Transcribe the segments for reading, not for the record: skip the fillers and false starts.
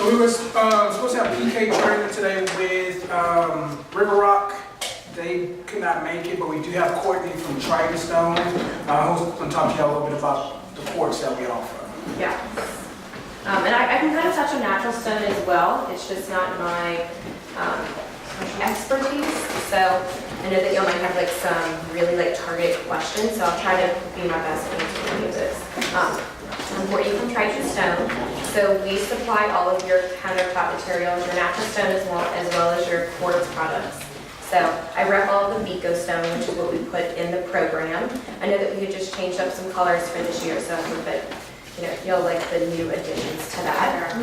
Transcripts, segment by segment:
So we were supposed to have PK training today with River Rock. They could not make it, but we do have Courtney from Triton who's going to talk to you a little bit about the quartz that we offer. Yeah. And I can kind of touch on natural stone as well. It's just not my expertise. So I know that y'all might have like some really targeted questions, so I'll try to be my best at answering any of those. I'm Courtney from Triton Stone. So we supply all of your countertop materials, your natural stone as well as your quartz products. So I rep all of the Vico stone, which is what we put in the program. I know that we had just changed up some colors for this year, so I hope that you'll like the new additions to that.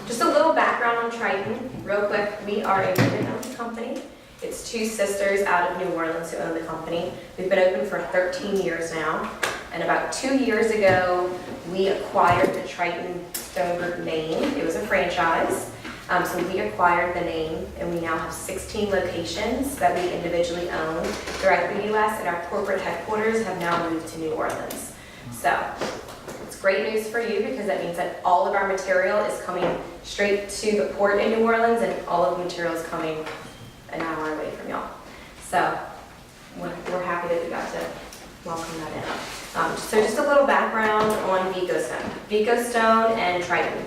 Just a little background on Triton, real quick. We are a women-owned company. It's two sisters out of New Orleans who own the company. We've been open for 13 years now. And about 2 years ago, we acquired the Triton Stone Group name. It was a franchise. So we acquired the name, and we now have 16 locations that we individually own throughout the U.S., and our corporate headquarters have now moved to New Orleans. So it's great news for you because that means that all of our material is coming straight to the port in New Orleans, and all of the material is coming an hour away from y'all. So we're happy that we got to welcome that in. So just a little background on Vico Stone. Vico Stone and Triton.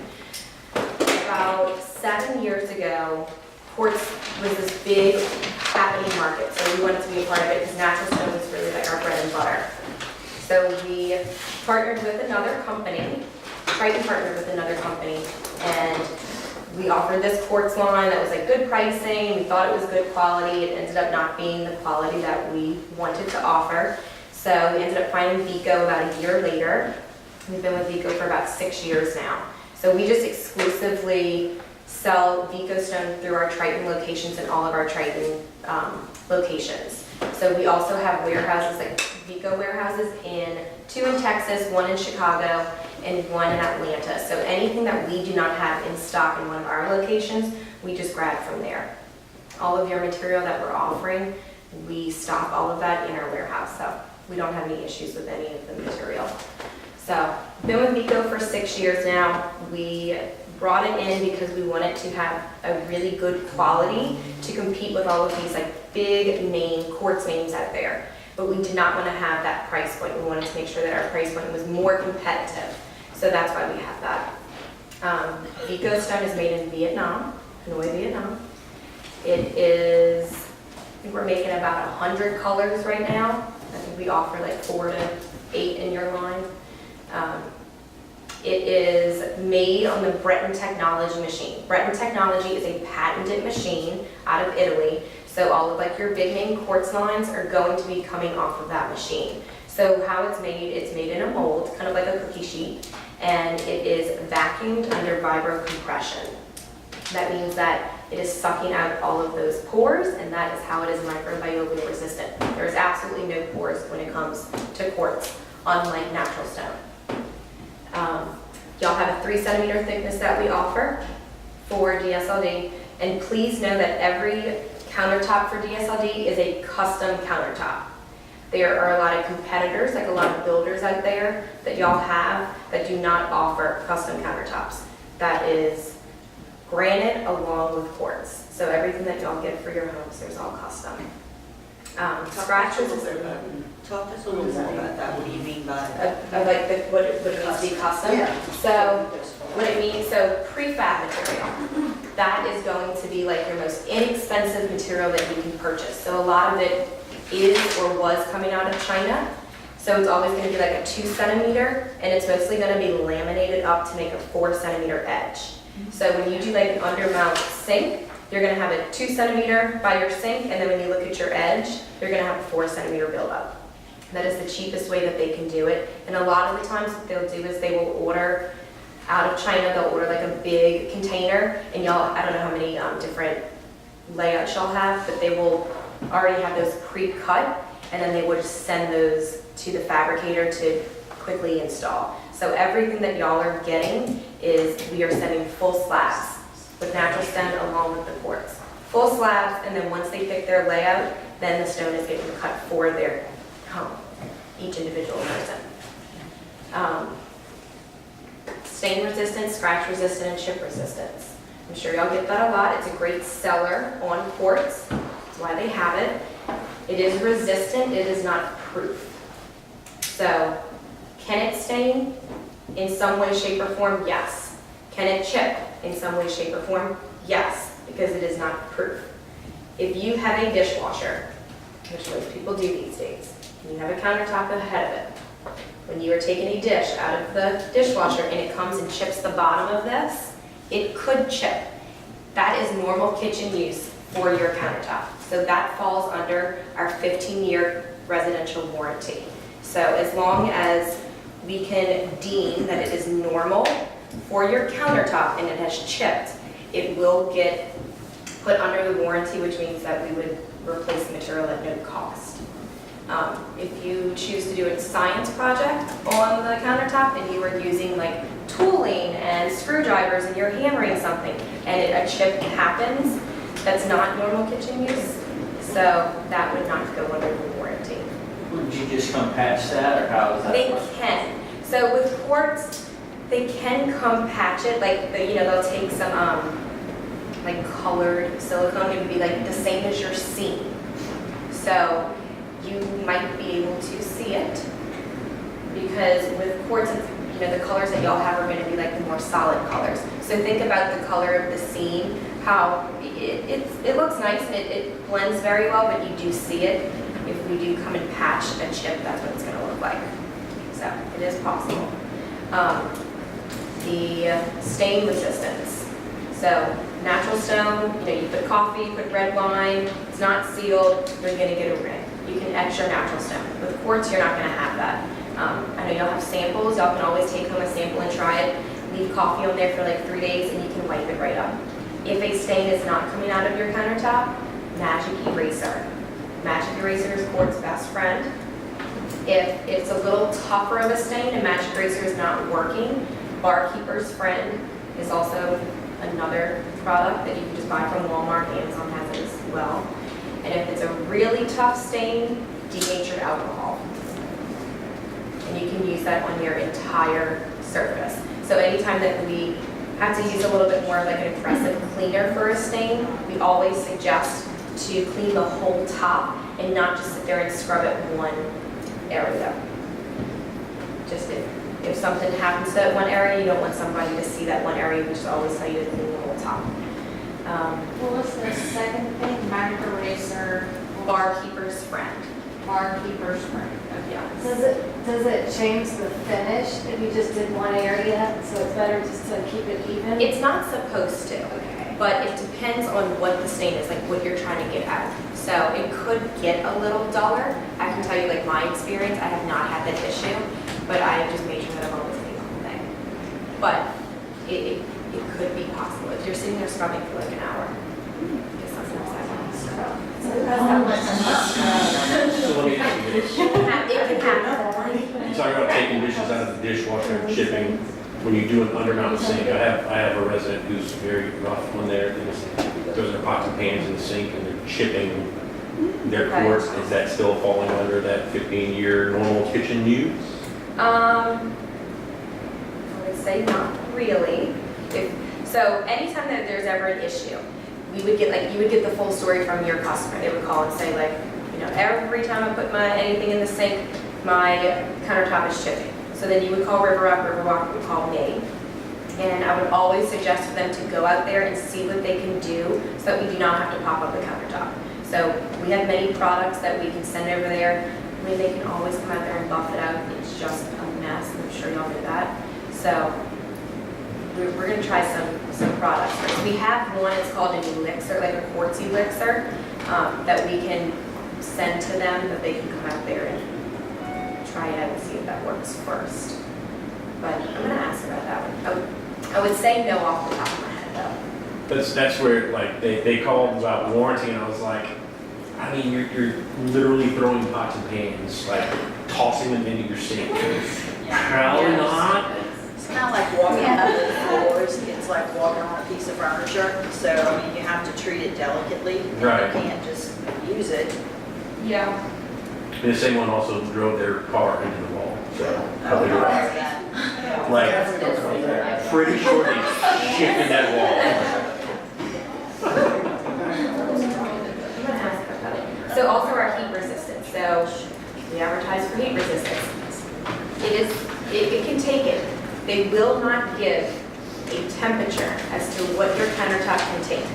About 7 years ago, quartz was this big happening market, so we wanted to be a part of it because natural stone was really like our bread and butter. So we partnered with another company, Triton partnered with another company, and we offered this quartz line that was like good pricing. We thought it was good quality. It ended up not being the quality that we wanted to offer. So we ended up finding Vico about a year later. We've been with Vico for about 6 years now. So we just exclusively sell Vico stone through our Triton locations and all of our Triton locations. So we also have warehouses, like Vico warehouses, two in Texas, one in Chicago, and one in Atlanta. So anything that we do not have in stock in one of our locations, we just grab from there. All of your material that we're offering, we stock all of that in our warehouse. So we don't have any issues with any of the material. So been with Vico for 6 years now. We brought it in because we wanted to have a really good quality to compete with all of these like big name quartz names out there. But we did not want to have that price point. We wanted to make sure that our price point was more competitive. So that's why we have that. Vico stone is made in Vietnam, Hanoi, Vietnam. It is, I think we're making about 100 colors right now. I think we offer like 4 to 8 in your line. It is made on the Breton technology machine. Breton technology is a patented machine out of Italy. So all of like your big name quartz lines are going to be coming off of that machine. So how it's made in a mold, kind of like a cookie sheet, and it is vacuumed under vibro-compression. That means that it is sucking out all of those pores, and that is how it is microbial resistant. There's absolutely no pores when it comes to quartz, unlike natural stone. Y'all have a 3 centimeter thickness that we offer for DSLD, and please know that every countertop for DSLD is a custom countertop. There are a lot of competitors, like a lot of builders out there that y'all have that do not offer custom countertops. That is granite along with quartz. So everything that y'all get for your homes, there's all custom. Scratches. Talk to us a little more about that. What do you mean by like what it means to be custom? Yeah. So what it means, so prefab material. That is going to be like your most inexpensive material that you can purchase. So a lot of it is or was coming out of China. So it's always going to be like a 2 centimeter, and it's mostly going to be laminated up to make a 4 centimeter edge. So when you do like an undermount sink, you're going to have a 2 centimeter by your sink, and then when you look at your edge, you're going to have a 4 centimeter buildup. That is the cheapest way that they can do it. And a lot of the times what they'll do is they will order out of China, they'll order like a big container, and y'all, I don't know how many different layouts y'all have, but they will already have those pre-cut, and then they will just send those to the fabricator to quickly install. So everything that y'all are getting is we are sending full slabs with natural stone along with the quartz. Full slabs, and then once they pick their layout, then the stone is getting cut for their home, each individual person. stain resistant, scratch resistant, and chip resistance. I'm sure y'all get that a lot. It's a great seller on Quartz. That's why they have it. It is resistant, it is not proof. So, can it stain? In some way, shape, or form, yes. Can it chip? In some way, shape, or form, yes, because it is not proof. If you have a dishwasher, which most people do these days, and you have a countertop ahead of it, when you are taking a dish out of the dishwasher and it comes and chips the bottom of this, it could chip. That is normal kitchen use for your countertop. So that falls under our 15-year residential warranty. So as long as we can deem that it is normal for your countertop and it has chipped, it will get put under the warranty, which means that we would replace the material at no cost. If you choose to do a science project on the countertop and you are using like tooling and screwdrivers and you're hammering something and a chip happens, that's not normal kitchen use, so that would not go under the warranty. Would you just come patch that, or how is that? They can. So with Quartz, they can come patch it, like, they'll take some, like colored silicone, it would be like the same as your seam. So you might be able to see it, because with Quartz, the colors that y'all have are going to be like the more solid colors. So think about the color of the seam, how it looks nice and it blends very well, but you do see it. If we do come and patch a chip, that's what it's going to look like. So it is possible. The stain resistance. So natural stone, you put coffee, you put red wine, it's not sealed, you're going to get a ring. You can etch your natural stone. With Quartz, you're not going to have that. I know y'all have samples. Y'all can always take home a sample and try it. Leave coffee on there for like 3 days and you can wipe it right up. If a stain is not coming out of your countertop, Magic Eraser. Magic Eraser is Quartz's best friend. If it's a little tougher of a stain and Magic Eraser is not working, Barkeeper's Friend is also another product that you can just buy from Walmart. Amazon has it as well. And if it's a really tough stain, denatured alcohol. And you can use that on your entire surface. So anytime that we have to use a little bit more of like an aggressive cleaner for a stain, we always suggest to clean the whole top and not just sit there and scrub it one area. Just if something happens to that one area, you don't want somebody to see that one area, we just always tell you to clean the whole top. What was the second thing? Magic Eraser? Barkeeper's Friend. Barkeeper's Friend. Yeah. Does it change the finish if you just did one area, so it's better just to keep it even? It's not supposed to. Okay. But it depends on what the stain is, like what you're trying to get at. So it could get a little duller. I can tell you, like my experience, I have not had that issue, but I have just made sure that I'm always cleaning the whole thing. But it could be possible if you're sitting there scrubbing for like an hour. I guess that's not that long. So let me ask you this. It can happen. You talk about taking dishes out of the dishwasher and chipping. When you do an undermount sink, I have a resident who's very rough when they're throws their pots and pans in the sink and they're chipping their quartz. Is that still falling under that 15-year normal kitchen use? I would say not really. So anytime that there's ever an issue, you would get the full story from your customer. They would call and say like, every time I put anything in the sink, my countertop is chipping. So then you would call Riverwalk would call me. And I would always suggest for them to go out there and see what they can do so that we do not have to pop up the countertop. So we have many products that we can send over there. I mean, they can always come out there and buff it out. It's just a mess, and I'm sure y'all know that. So we're going to try some products. We have one, it's called an elixir, like a quartz elixir, that we can send to them, that they can come out there and try it out and see if that works first. But I'm going to ask about that one. I would say no off the top of my head, though. That's where like they called about warranty, and I was like, I mean, you're literally throwing pots and pans, like tossing them into your sink. Probably not. It's kind of like walking on the floors, it's like walking on a piece of furniture, so I mean, you have to treat it delicately. And Right. You can't just use it. Yeah. And the same one also drove their car into the wall. So I how would they do argue that. that. Like, Definitely don't go there. pretty sure they shifted that wall. So also our heat resistance, so we advertise for heat resistance. It can take it. They will not give a temperature as to what your countertop can take.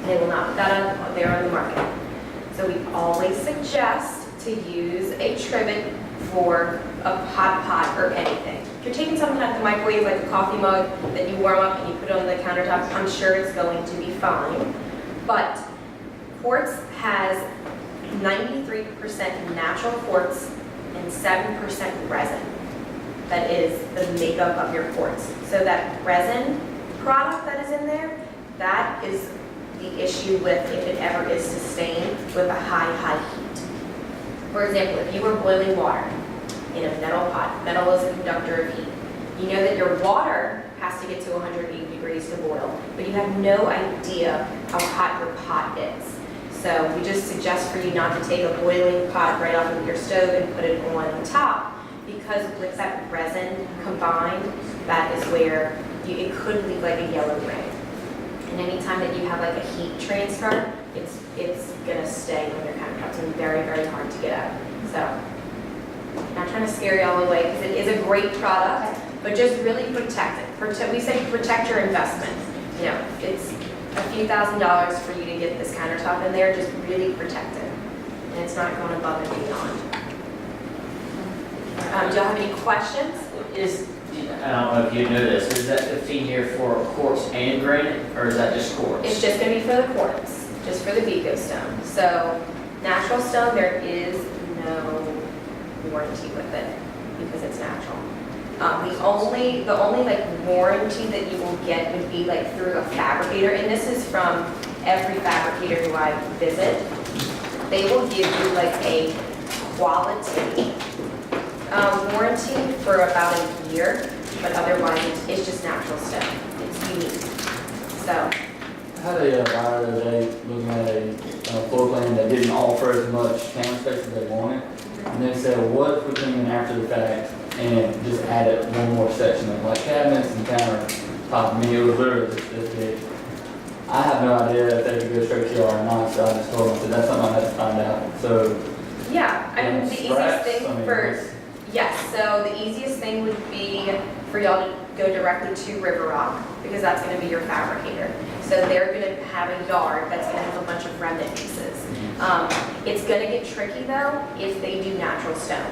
They will not put that out there on the market. So we always suggest to use a trivet for a hot pot or anything. If you're taking something out of the microwave, like a coffee mug that you warm up and you put it on the countertop, I'm sure it's going to be fine. But quartz has 93% natural quartz and 7% resin. That is the makeup of your quartz. So that resin product that is in there, that is the issue with if it ever is sustained with a high heat. For example, if you were boiling water in a metal pot, metal is a conductor of heat. You know that your water has to get to 180 degrees to boil, but you have no idea how hot your pot is. So we just suggest for you not to take a boiling pot right off of your stove and put it on top, because with that resin combined, that is where it could leave like a yellow ring. And anytime that you have like a heat transfer, it's gonna stay on your countertop. It's gonna be very, very hard to get out. So, not trying to scare you all away, because it is a great product, but just really protect it. We say protect your investment. You know, it's a few $1,000s for you to get this countertop in there, just really protect it. And it's not going above and beyond. Do y'all have any questions? I don't know if you know this, is that 15 here for quartz and granite, or is that just quartz? It's just going to be for the quartz, just for the Vigo stone. So natural stone, there is no warranty with it because it's natural. The only like warranty that you will get would be like through a fabricator, and this is from every fabricator who I visit. They will give you like a quality warranty for about a year, but otherwise it's just natural stone. It's unique. So. I had a buyer the other day looking at a floor plan that didn't offer as much counter space as they wanted. And they said, well, what if we came in after the fact and just added one more section of like cabinets and countertop? I mean, it was literally just this big. I have no idea if they could go straight to or not, so I just told them, so that's something I had to find out. So, Yeah, I mean, the easiest thing yes, so the easiest thing would be for y'all to go directly to River Rock, because that's going to be your fabricator. So they're going to have a yard that's going to have a bunch of remnant pieces. It's going to get tricky though if they do natural stone.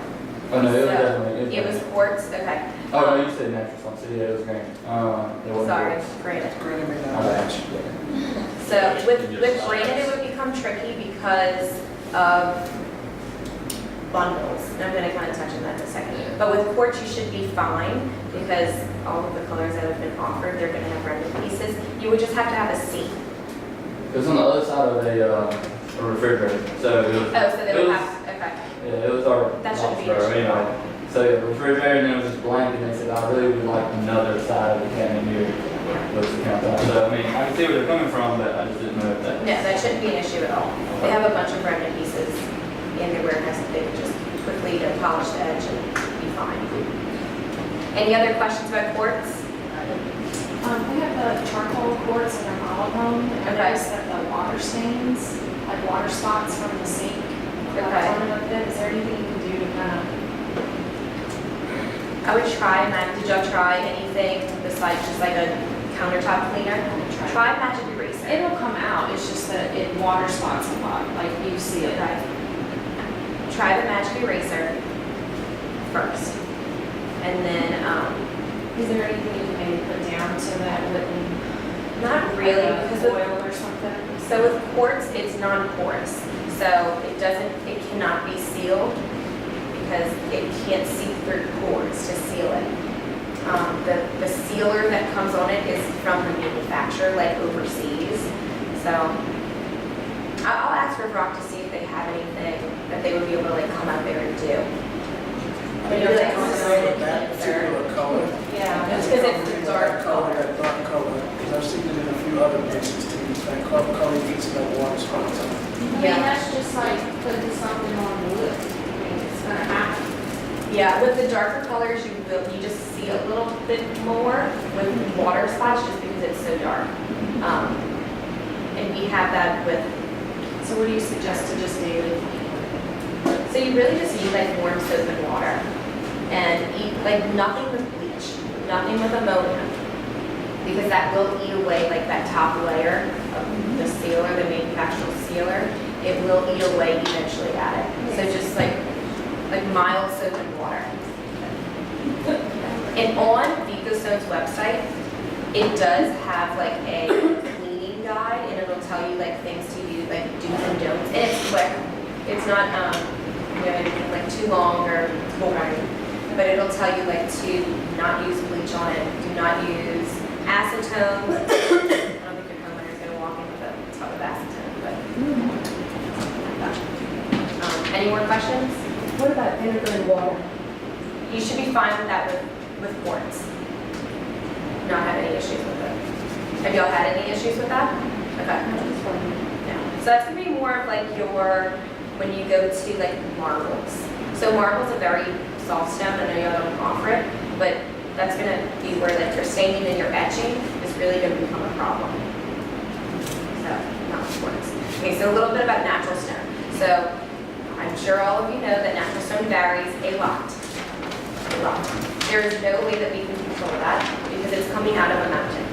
Oh no, it was So, definitely. It was quartz, okay. Oh no, you said natural stone, so yeah, it was granite. It wasn't Sorry, quartz. granite. Granted may not Okay. match. So with granite, it would become tricky because of bundles. And I'm going to kind of touch on that in a second. But with quartz, you should be fine because all of the colors that have been offered, they're going to have remnant pieces. You would just have to have a seat. It was on the other side of a refrigerator, so it was. Oh, so they it would was- have, okay. Yeah, it was our. That shouldn't be an box issue. anyway. So yeah, refrigerator, and then it was just blank, and they said, I really would like another side of the cabinet here. Yeah. Was the countertop. So I mean, I can see where they're coming from, but I just didn't know if that. No, that shouldn't be an issue at all. They have a bunch of remnant pieces in their warehouse that they can just quickly polish the edge and be fine. Any other questions about quartz? We have the charcoal quartz in our model home. And I Okay. noticed that the water stains, like water spots from the sink. Okay. Is there anything you can do to kind of? I would try, did y'all try anything besides just like a countertop cleaner? Try magic eraser. It'll come out, it's just that it water spots a lot, like you see it. Okay. Try the magic eraser first. And then, Is there anything you can maybe put down so that it wouldn't? not really, like a because oil or something? so with quartz, it's non-porous. So it cannot be sealed because it can't see through pores to seal it. The sealer that comes on it is from the manufacturer, like overseas. So I'll ask River Rock to see if they have anything that they would be able to like come out there and do. I think that's also that particular color. Yeah, It's because that it's dark color, color. that dark color, because I've seen it in a few other places too. That color gets that water spots on it. I mean, Yeah. that's just like putting something on wood. I mean, it's gonna happen. Yeah, with the darker colors, you just see a little bit more with water spots just because it's so dark. And we have that with, So what do you suggest to just daily? so you really just need like warm soap and water. And eat, like nothing with bleach, nothing with ammonia. Because that will eat away like that top layer of the sealer, the manufacturer sealer. It will eat away eventually at it. So just like mild soap and water. And on VicoStone's website, it does have like a cleaning guide, and it'll tell you like things to use, like do's and don'ts. And it's quick. It's not anything like too long or boring. But it'll tell you like to not use bleach on it, do not use acetone. I don't think your homeowner's gonna walk in with a tub of acetone, but any more questions? What about vinegar and water? You should be fine with that with quartz. Not have any issues with it. Have y'all had any issues with that? Okay. No. So that's gonna be more of like your, when you go to like marbles. So marble's a very soft stone, I know y'all don't offer it, but that's gonna be where like your staining and your etching is really gonna become a problem. So, not quartz. Okay, so a little bit about natural stone. So, I'm sure all of you know that natural stone varies a lot. A lot. There is no way that we can control that because it's coming out of a mountain.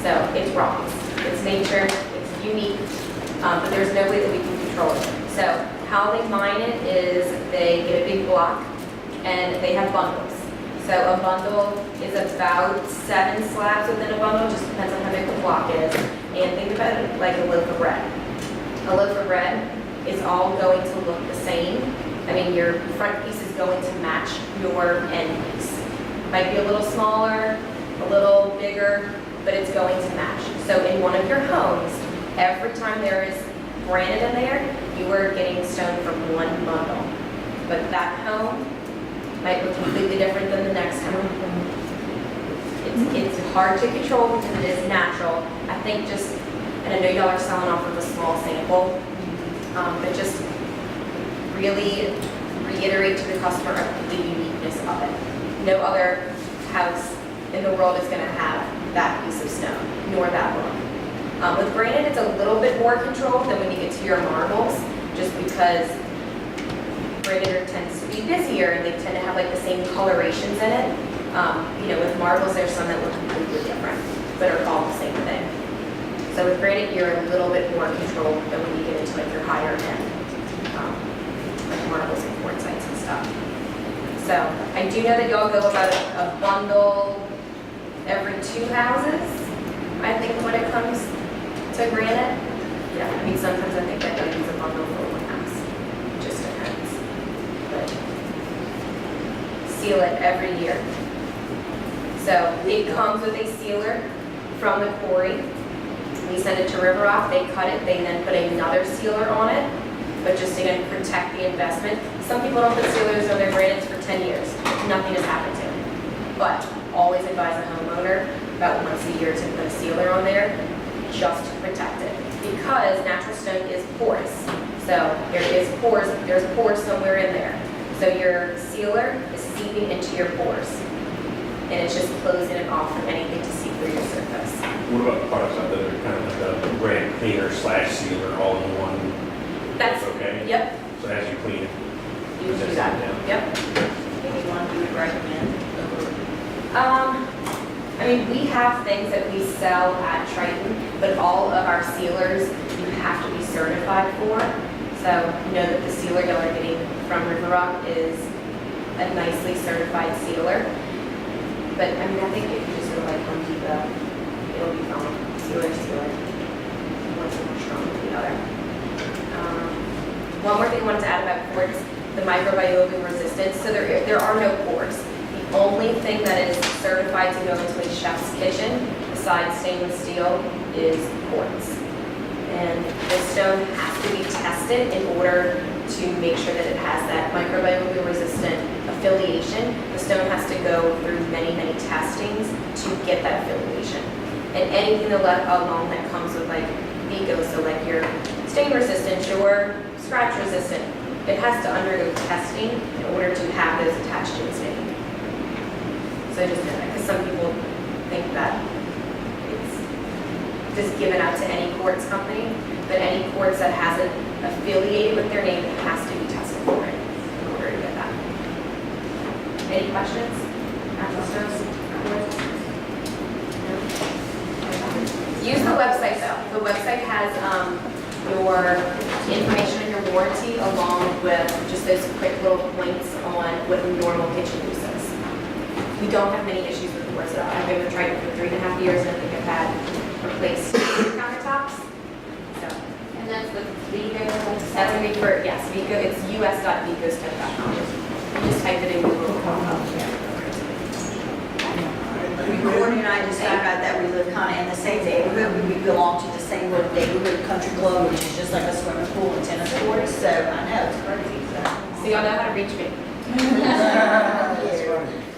So it's rocks, it's nature, it's unique, but there's no way that we can control it. So how they mine it is they get a big block and they have bundles. So a bundle is about 7 slabs within a bundle, just depends on how big the block is. And think about it like a loaf of bread. A loaf of bread is all going to look the same. I mean, your front piece is going to match your end piece. Might be a little smaller, a little bigger, but it's going to match. So in one of your homes, every time there is granite in there, you are getting stone from one bundle. But that home might look completely different than the next home. It's hard to control because it is natural. I think just, and I know y'all are selling off of a small sample, but just really reiterate to the customer the uniqueness of it. No other house in the world is going to have that piece of stone, nor that one. With granite, it's a little bit more controlled than when you get to your marbles, just because granite tends to be busier and they tend to have like the same colorations in it. With marbles, there's some that look completely different, but are all the same thing. So with granite, you're a little bit more controlled than when you get into like your higher end, like marbles and quartzites and stuff. So I do know that y'all go about a bundle every 2 houses, I think, when it comes to granite. Yeah, I mean, sometimes I think that y'all use a bundle for 1 house. It just depends. But seal it every year. So it comes with a sealer from the quarry. We send it to River Rock, they cut it, they then put another sealer on it, but just to again protect the investment. Some people don't put sealers on their granites for 10 years. Nothing has happened to it. But always advise a homeowner about once a year to put a sealer on there just to protect it. Because natural stone is porous. So there's pores somewhere in there. So your sealer is seeping into your pores. And it's just closing it off from anything to seep through your surface. What about products out there that are kind of like a granite cleaner / sealer all in one? That's okay. Yep. So as you clean it, You can do that. Yep. Maybe one you would recommend. I mean, we have things that we sell at Triton, but all of our sealers you have to be certified for. So know that the sealer y'all are getting from River Rock is a nicely certified sealer. But I mean, I think if you just go like Home Depot, it'll be fine. Sealer. One's more strong than the other. One more thing I wanted to add about quartz, the microbiome resistance. So there are no pores. The only thing that is certified to go into a chef's kitchen, besides stainless steel, is quartz. And the stone has to be tested in order to make sure that it has that microbiome resistant affiliation. The stone has to go through many, many testings to get that affiliation. And anything along that comes with like Vico, so like your stain resistant, your scratch resistant, it has to undergo testing in order to have have those attached to his name. So just, because some people think that it's just given out to any Quartz company, but any Quartz that hasn't affiliated with their name has to be tested for it in order to get that. Any questions? Natural stones? No? Use the website though. The website has your information on your warranty along with just those quick little points on what normal kitchen use is. We don't have many issues with the Quartz at all. I've been with Triton for 3.5 years and I think I've had replaced countertops. So And that's the Vigo. that's going to be for, yes, Vigo, it's us.vigostep.com. You just type it in Google. it'll come up. Courtney and I just found out that we live kind of in the same neighborhood. We belong to the same little neighborhood country club, which is just like a swimming pool and tennis courts. So I know, it's crazy. So y'all know how to reach me. So. That's funny.